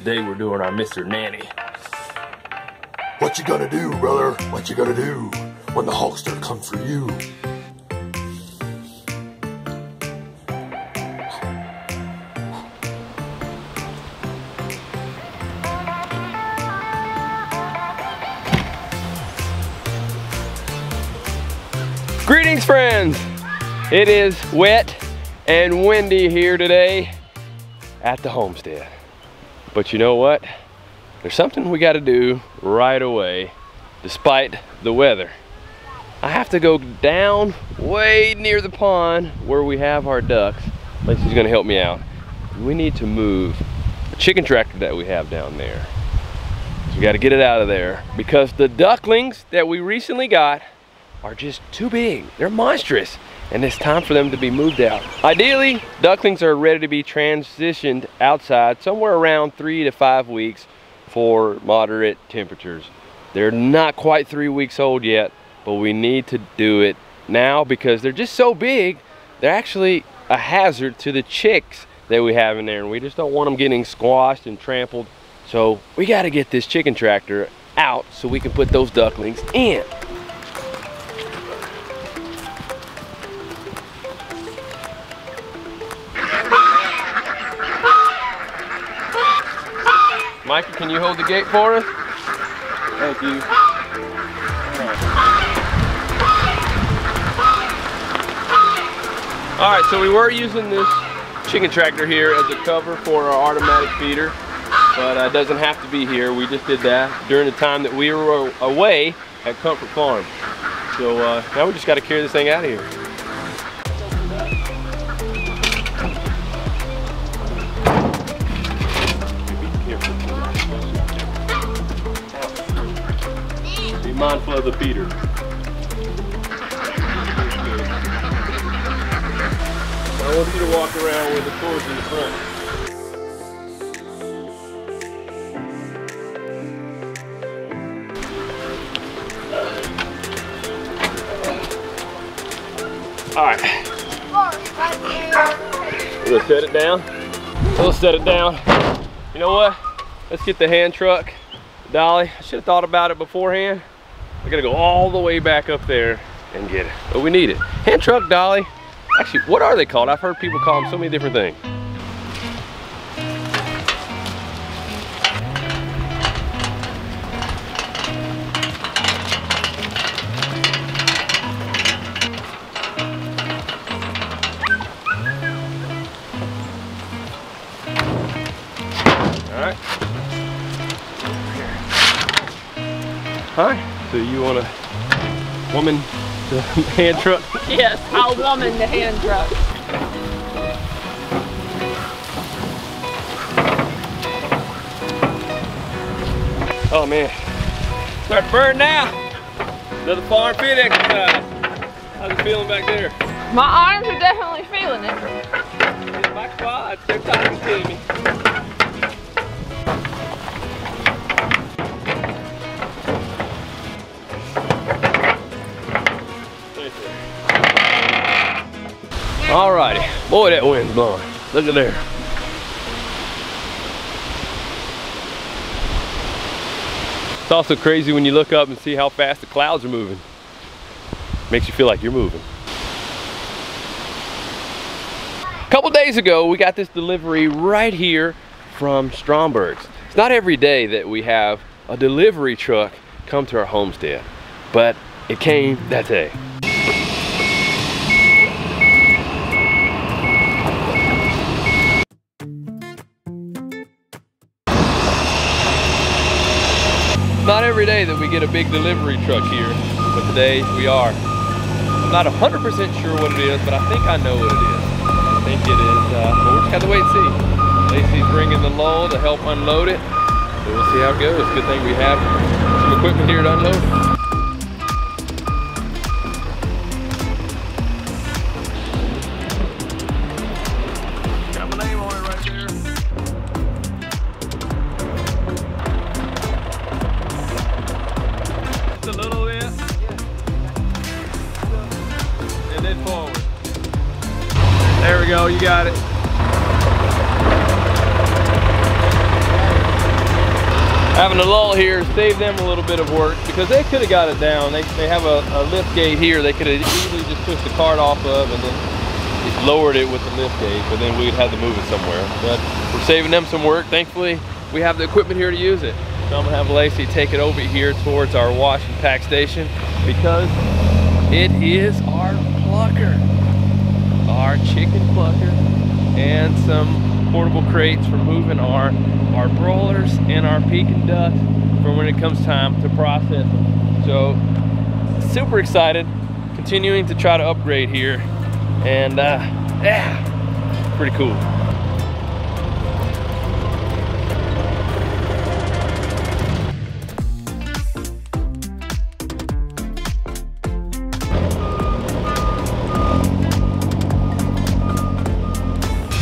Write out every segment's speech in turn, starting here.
Today we're doing our Mr. Nanny. What you gonna do, brother? What you gonna do when the Hulkster comes for you? Greetings, friends! It is wet and windy here today at the homestead. But you know what? There's something we gotta do right away, despite the weather. I have to go down way near the pond where we have our ducks. Lacey's gonna help me out. We need to move the chicken tractor that we have down there. So we gotta get it out of there because the ducklings that we recently got are just too big. They're monstrous, and it's time for them to be moved out. Ideally, ducklings are ready to be transitioned outside somewhere around 3 to 5 weeks for moderate temperatures. They're not quite 3 weeks old yet, but we need to do it now because they're just so big. They're actually a hazard to the chicks that we have in there, and we just don't want them getting squashed and trampled. So we got to get this chicken tractor out so we can put those ducklings in. Mikey, can you hold the gate for us? Thank you. All right, so we were using this chicken tractor here as a cover for our automatic feeder, but it doesn't have to be here. We just did that during the time that we were away at Concord Farm. So now we just got to carry this thing out of here. Be mindful of the feeder. I want you to walk around with the cords in the front. All right. We're gonna set it down. We'll set it down. You know what? Let's get the hand truck. Dolly, I should have thought about it beforehand. I gotta go all the way back up there and get it, but we need it. Hand truck, dolly. Actually, what are they called? I've heard people call them so many different things. All right. Hi, so you want a woman the hand truck? Yes, I'll woman the hand truck. Oh man, start to burn now. Another farm fit exercise. How's it feeling back there? My arms are definitely feeling it. My quads, they're talking to me. Alrighty, boy, that wind's blowing. Look at there. It's also crazy when you look up and see how fast the clouds are moving. Makes you feel like you're moving. A couple days ago, we got this delivery right here from Stromberg's. It's not every day that we have a delivery truck come to our homestead, but it came that day. Not every day that we get a big delivery truck here, but today we are. I'm not 100% sure what it is, but I think I know what it is. I think it is, but we'll just have to wait and see. Lacey's bringing the load to help unload it, so we'll see how it goes. Good thing we have some equipment here to unload it. Got my name on it right there. A little bit, and then forward. There we go, you got it. Having a lull here saved them a little bit of work because they could have got it down. They have a lift gate here. They could have easily just pushed the cart off of and then just lowered it with the lift gate, but then we'd have to move it somewhere. But we're saving them some work. Thankfully, we have the equipment here to use it. So I'm gonna have Lacie take it over here towards our wash and pack station because it is our plucker, our chicken plucker, and some portable crates for moving our broilers and our Pekin ducks for when it comes time to process them. So super excited, continuing to try to upgrade here, and yeah, pretty cool.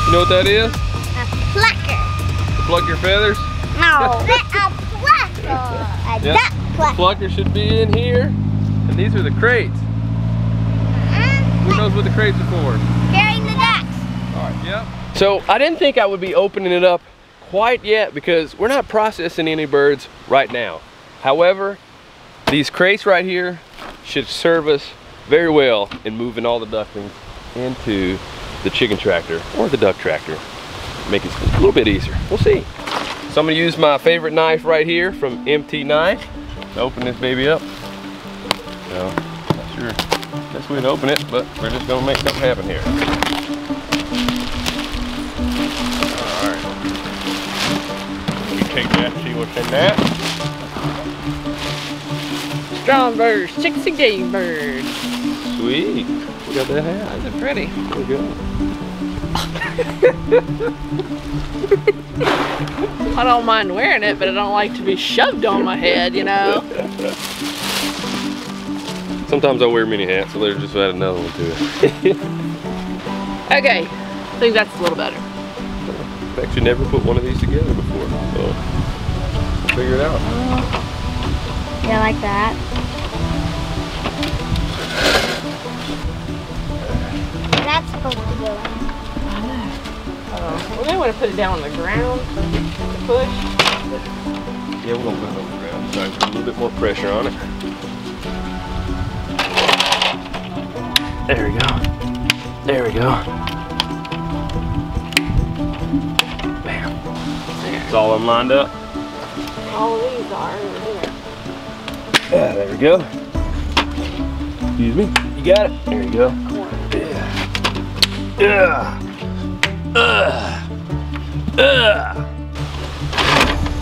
You know what that is? A plucker. To pluck your feathers? No, a plucker. A duck plucker. Plucker should be in here. And these are the crates. Who knows what the crates are for? Carrying the ducks. All right, yep. So I didn't think I would be opening it up quite yet because we're not processing any birds right now. However, these crates right here should serve us very well in moving all the ducklings into the chicken tractor or the duck tractor. Make it a little bit easier. We'll see. So I'm gonna use my favorite knife right here from MT Knife to open this baby up. So, not sure best way to open it, but we're just gonna make something happen here. All right. You take that, see what's in that. Strong birds, chicks and game birds. Sweet. We got that hat. Those are pretty. There we go. I don't mind wearing it, but I don't like to be shoved on my head, you know. Sometimes I wear mini hats, so there's just add another one to it. Okay, I think that's a little better. I've actually never put one of these together before, so we'll figure it out. Yeah, like that. That's supposed to go in. We may want to put it down on the ground to push. Yeah, we're gonna put it on the ground. So put a little bit more pressure on it. There we go. There we go. Bam. It's all them lined up. All of these are over here. Yeah, there we go. Excuse me. You got it. There you go. Yeah.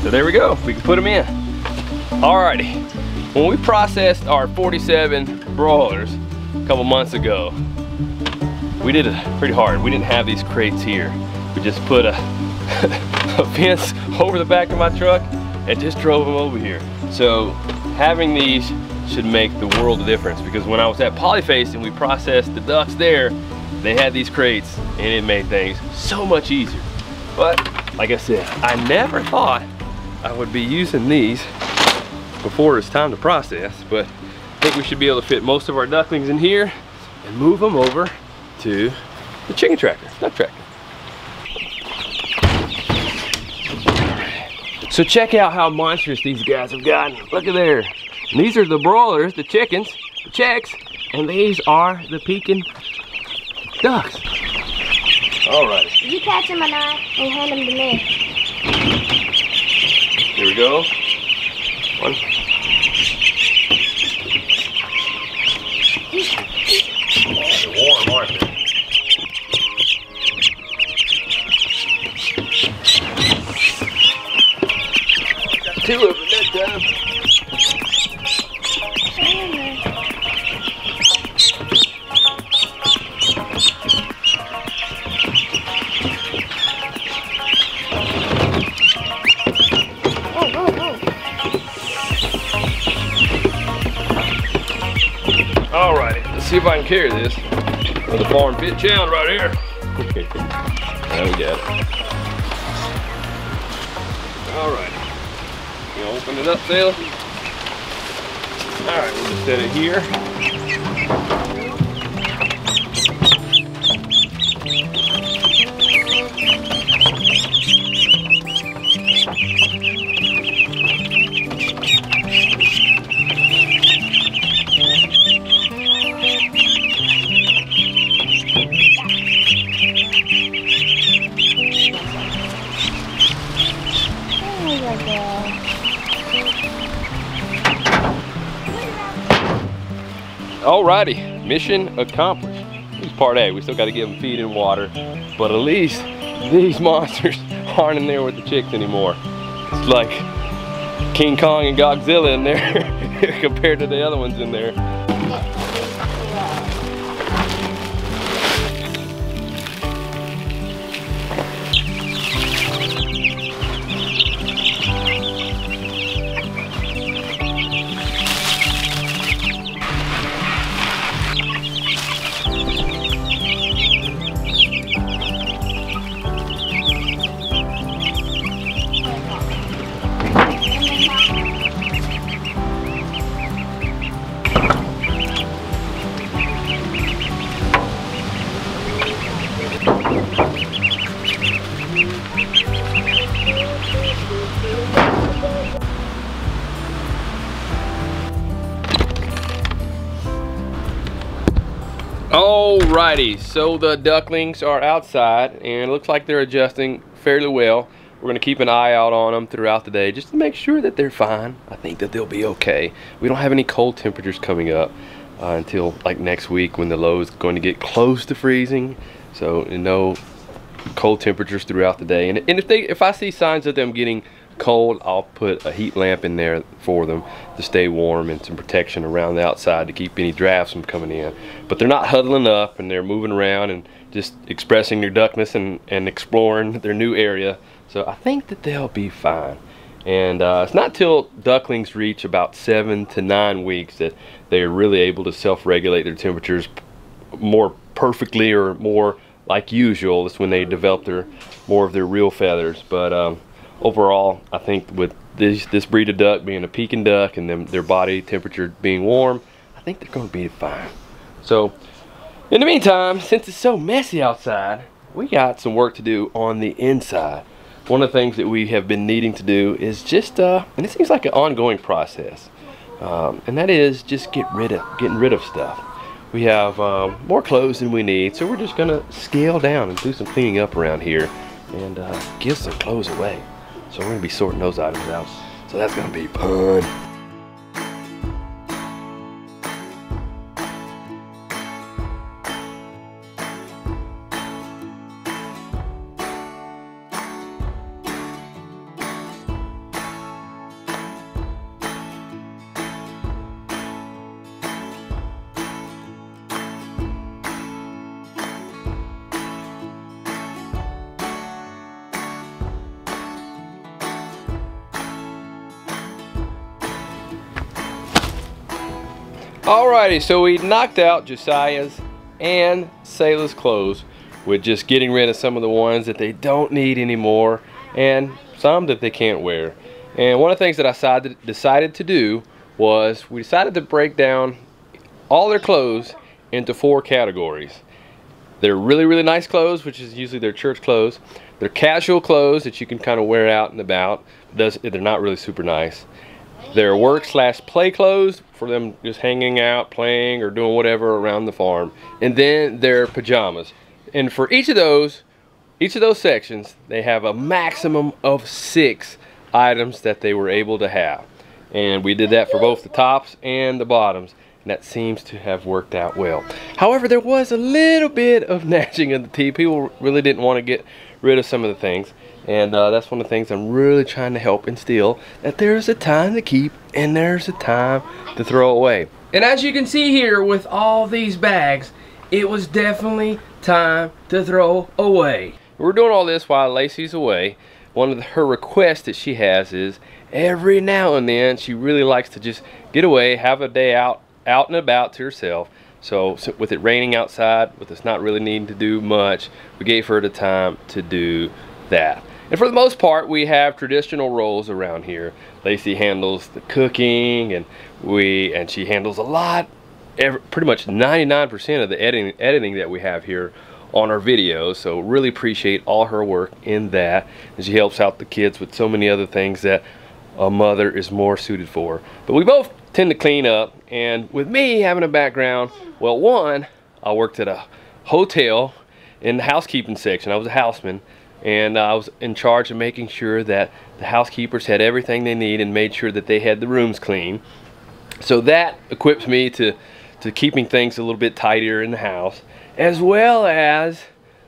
So there we go. We can put them in. Alrighty. When we processed our 47 broilers a couple months ago, we did it pretty hard. We didn't have these crates here. We just put a fence over the back of my truck and just drove them over here. So having these should make the world of difference, because when I was at Polyface and we processed the ducks there, they had these crates and it made things so much easier. But like I said, I never thought I would be using these before it's time to process, but I think we should be able to fit most of our ducklings in here and move them over to the chicken tractor, duck tractor. So check out how monstrous these guys have gotten. Look at there. And these are the broilers, the chickens, the chicks, and these are the Pekin ducks. Alrighty. You catch him a knife and hand him to me. Here we go. One. They're warm, aren't they? Got two of them that time. Alrighty, let's see if I can carry this with a farm fit challenge right here. Now we got it. Alrighty, you open it up, Selah. Alright, we'll just set it here. Alrighty, mission accomplished. This is part A. We still got to give them feed and water, but at least these monsters aren't in there with the chicks anymore. It's like King Kong and Godzilla in there compared to the other ones in there. Alrighty, so the ducklings are outside and it looks like they're adjusting fairly well. We're going to keep an eye out on them throughout the day just to make sure that they're fine. I think that they'll be okay. We don't have any cold temperatures coming up until like next week when the low is going to get close to freezing. So no cold temperatures throughout the day. And if I see signs of them getting cold, I'll put a heat lamp in there for them to stay warm and some protection around the outside to keep any drafts from coming in. But they're not huddling up and they're moving around and just expressing their duckness and exploring their new area. So I think that they'll be fine. And it's not till ducklings reach about 7 to 9 weeks that they're really able to self-regulate their temperatures more perfectly or more like usual. That's when they develop more of their real feathers. But overall, I think with this breed of duck being a Peking duck and their body temperature being warm, I think they're going to be fine. So, in the meantime, since it's so messy outside, we got some work to do on the inside. One of the things that we have been needing to do is just, and it seems like an ongoing process, and that is just getting rid of stuff. We have more clothes than we need, so we're just going to scale down and do some cleaning up around here and give some clothes away. So we're going to be sorting those items out. So that's going to be fun. Alrighty, so we knocked out Josiah's and Selah's clothes with just getting rid of some of the ones that they don't need anymore and some that they can't wear. And one of the things that I decided to do was we decided to break down all their clothes into 4 categories. They're really, really nice clothes, which is usually their church clothes. They're casual clothes that you can kind of wear out and about. They're not really super nice. They're work/play clothes for them just hanging out, playing, or doing whatever around the farm. And then they're pajamas. And for each of those sections, they have a maximum of 6 items that they were able to have. And we did that for both the tops and the bottoms. And that seems to have worked out well. However, there was a little bit of gnashing of the teeth. People really didn't want to get rid of some of the things. And that's one of the things I'm really trying to help instill, that there's a time to keep and there's a time to throw away. And as you can see here with all these bags, it was definitely time to throw away. We're doing all this while Lacie's away. One of her requests that she has is every now and then she really likes to just get away, have a day out and about to herself. So with it raining outside, with us not really needing to do much, we gave her the time to do that. And for the most part, we have traditional roles around here. Lacie handles the cooking, and she handles a lot, pretty much 99% of the editing that we have here on our videos. So really appreciate all her work in that, and she helps out the kids with so many other things that a mother is more suited for. But we both tend to clean up, and with me having a background, well, one, I worked at a hotel in the housekeeping section. I was a houseman. and I was in charge of making sure that the housekeepers had everything they need and made sure that they had the rooms clean. So that equips me to keeping things a little bit tidier in the house, as well as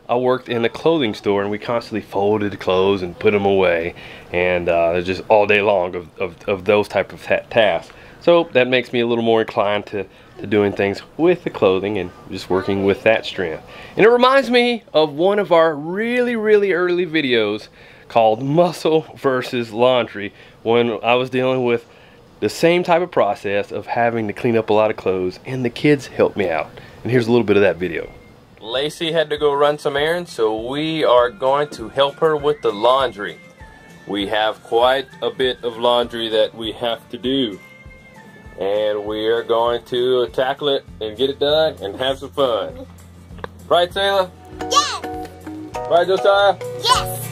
I worked in a clothing store, and we constantly folded clothes and put them away, and just all day long of those type of tasks. So that makes me a little more inclined to doing things with the clothing and just working with that strength. And it reminds me of one of our really early videos called Muscle versus Laundry, when I was dealing with the same type of process of having to clean up a lot of clothes, and the kids helped me out. And here's a little bit of that video. Lacie had to go run some errands, so we are going to help her with the laundry. We have quite a bit of laundry that we have to do, and we are going to tackle it and get it done and have some fun. Right, Selah? Yes! Right, Josiah? Yes!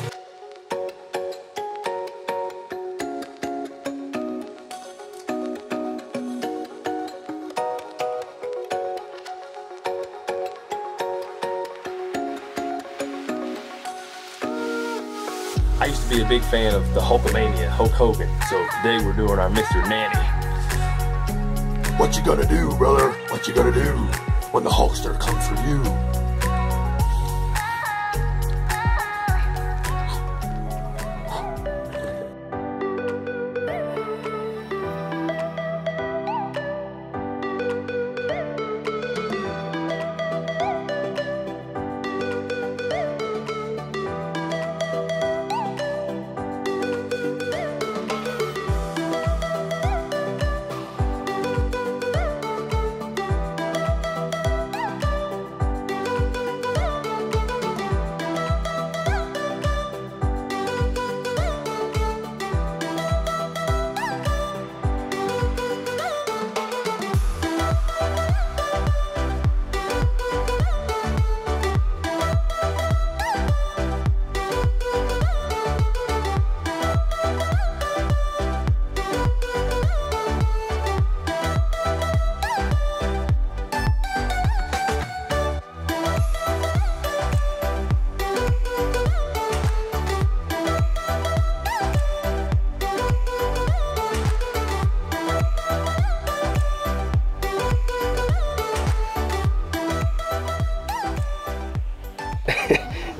I used to be a big fan of the Hulkamania, Hulk Hogan, so today we're doing our Mr. Nanny. What you gonna do, brother? What you gonna do when the Hulkster comes for you?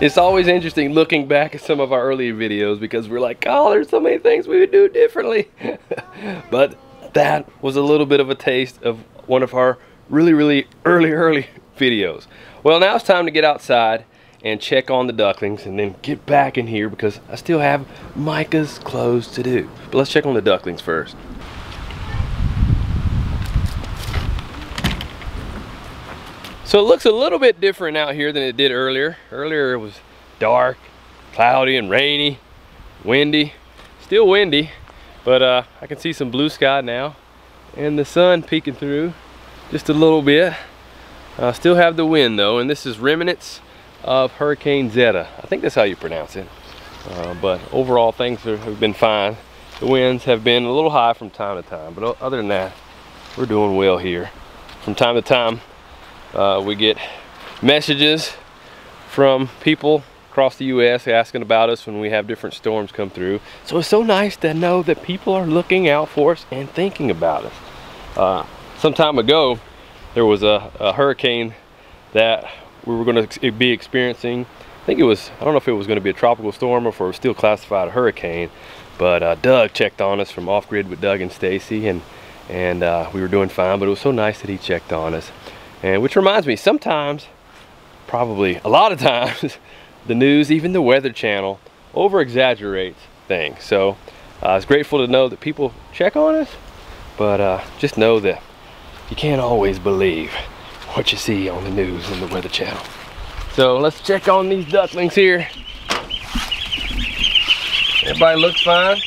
It's always interesting looking back at some of our earlier videos, because we're like, oh, there's so many things we would do differently. But that was a little bit of a taste of one of our really early videos. Well, now it's time to get outside and check on the ducklings and then get back in here, because I still have Micah's clothes to do. But let's check on the ducklings first. So it looks a little bit different out here than it did earlier. Earlier it was dark, cloudy and rainy, windy. Still windy, but I can see some blue sky now and the sun peeking through just a little bit. Still have the wind though, and this is remnants of Hurricane Zeta. I think that's how you pronounce it. But overall things have been fine. The winds have been a little high from time to time, but other than that, we're doing well here. From time to time, we get messages from people across the U.S. asking about us when we have different storms come through. So it's so nice to know that people are looking out for us and thinking about us. Some time ago, there was a hurricane that we were going to be experiencing. I think it was, I don't know if it was going to be a tropical storm or if it was still classified a hurricane, but Doug checked on us from Off Grid with Doug and Stacy, and we were doing fine, but it was so nice that he checked on us. And which reminds me, sometimes, probably a lot of times, the news, even the Weather Channel, over-exaggerates things. So I was grateful to know that people check on us, but just know that you can't always believe what you see on the news and the Weather Channel. So let's check on these ducklings here. Everybody looks fine.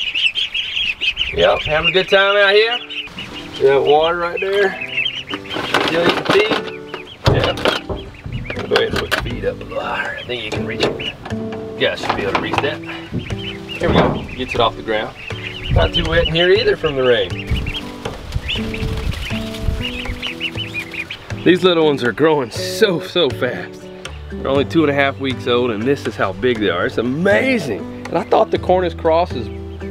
Yep, having a good time out here. You have water right there. Still eating feed? Yep. Go ahead and put the feed up a little higher. I think you can reach it. Yeah, should be able to reach that. Here we go. Gets it off the ground. Not too wet in here either from the rain. These little ones are growing so fast. They're only 2.5 weeks old, and this is how big they are. It's amazing. And I thought the Cornish crosses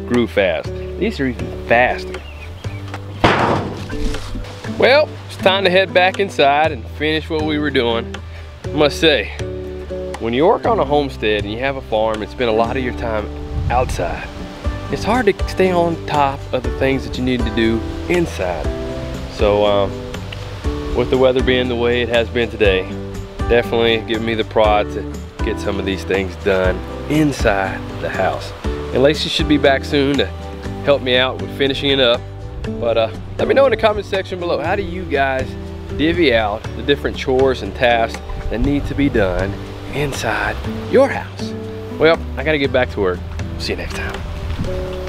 grew fast. These are even faster. Well, it's time to head back inside and finish what we were doing. I must say, when you work on a homestead and you have a farm and spend a lot of your time outside, it's hard to stay on top of the things that you need to do inside. So with the weather being the way it has been today, definitely giving me the prod to get some of these things done inside the house. And Lacie should be back soon to help me out with finishing it up. But let me know in the comment section below, how do you guys divvy out the different chores and tasks that need to be done inside your house? Well, I gotta get back to work. See you next time.